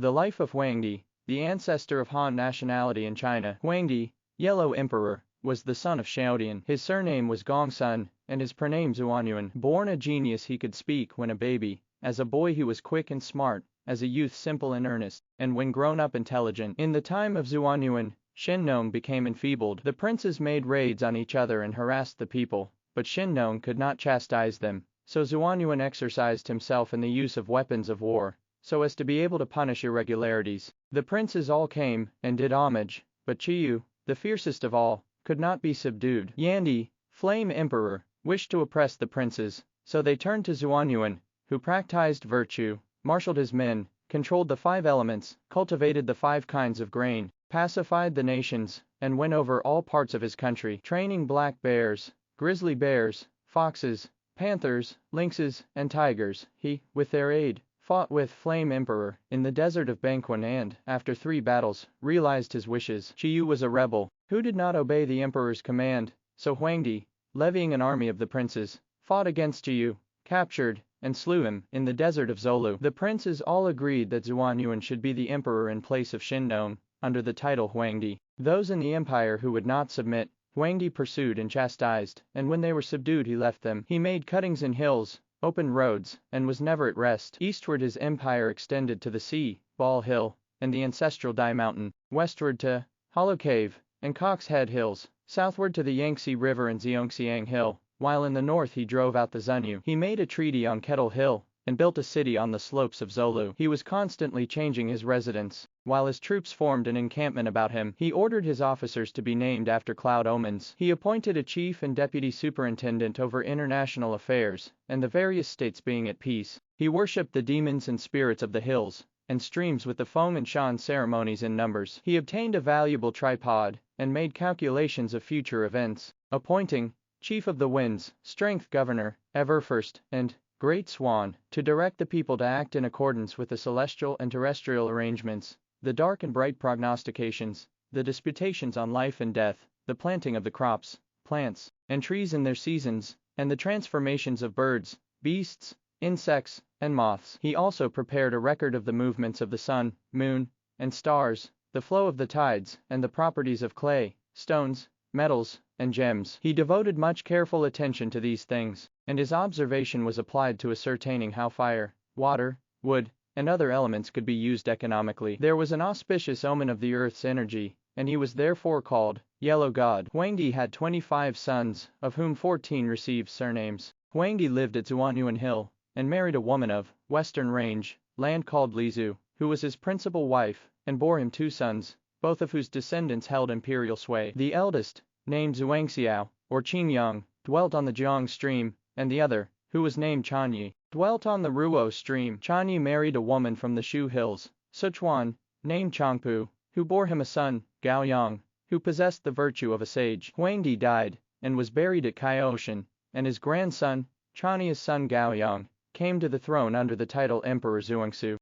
The life of Huangdi, the ancestor of Han nationality in China. Huangdi, Yellow Emperor, was the son of Xiaodian. His surname was Gongsun, and his prename Zuanyuan. Born a genius, he could speak when a baby. As a boy he was quick and smart, as a youth simple and earnest, and when grown up intelligent. In the time of Zuanyuan, Xinnong became enfeebled. The princes made raids on each other and harassed the people, but Xinnong could not chastise them, so Zuanyuan exercised himself in the use of weapons of war, so as to be able to punish irregularities. The princes all came and did homage, but Qiyu, the fiercest of all, could not be subdued. Yandi, Flame Emperor, wished to oppress the princes, so they turned to Zuanyuan, who practiced virtue, marshaled his men, controlled the 5 elements, cultivated the 5 kinds of grain, pacified the nations, and went over all parts of his country, training black bears, grizzly bears, foxes, panthers, lynxes, and tigers. He, with their aid, fought with Flame Emperor in the desert of Bangquan and, after 3 battles, realized his wishes. Qiyu was a rebel, who did not obey the emperor's command, so Huangdi, levying an army of the princes, fought against Qiyu, captured, and slew him in the desert of Zolu. The princes all agreed that Zuanyuan should be the emperor in place of Xinnong, under the title Huangdi. Those in the empire who would not submit, Huangdi pursued and chastised, and when they were subdued he left them. He made cuttings in hills, opened roads, and was never at rest. Eastward his empire extended to the sea, Ball Hill, and the ancestral Dai Mountain, westward to Hollow Cave and Cock's Head Hills, southward to the Yangtze River and Zhongxiang Hill, while in the north he drove out the Zunyu. He made a treaty on Kettle Hill, and built a city on the slopes of Zolu. He was constantly changing his residence. While his troops formed an encampment about him, he ordered his officers to be named after cloud omens. He appointed a chief and deputy superintendent over international affairs, and the various states being at peace. He worshipped the demons and spirits of the hills and streams with the Feng and Shan ceremonies in numbers. He obtained a valuable tripod, and made calculations of future events, appointing Chief of the Winds, Strength Governor, Ever First, and Great Swan, to direct the people to act in accordance with the celestial and terrestrial arrangements, the dark and bright prognostications, the disputations on life and death, the planting of the crops, plants, and trees in their seasons, and the transformations of birds, beasts, insects, and moths. He also prepared a record of the movements of the sun, moon, and stars, the flow of the tides, and the properties of clay, stones, metals, and gems. He devoted much careful attention to these things, and his observation was applied to ascertaining how fire, water, wood, and other elements could be used economically. There was an auspicious omen of the earth's energy, and he was therefore called Yellow God. Huangdi had 25 sons, of whom 14 received surnames. Huangdi lived at Zuanyuan Hill, and married a woman of Western Range, land called Lizu, who was his principal wife, and bore him 2 sons, both of whose descendants held imperial sway. The eldest, named Zhuangxiao, or Qingyang, dwelt on the Jiang stream, and the other, who was named Chanyi, dwelt on the Ruo stream. Chanyi married a woman from the Shu hills, Sichuan, named Changpu, who bore him a son, Gaoyang, who possessed the virtue of a sage. Huangdi died, and was buried at Kaioshan, and his grandson, Chanyi's son Gaoyang, came to the throne under the title Emperor Zhuangsu.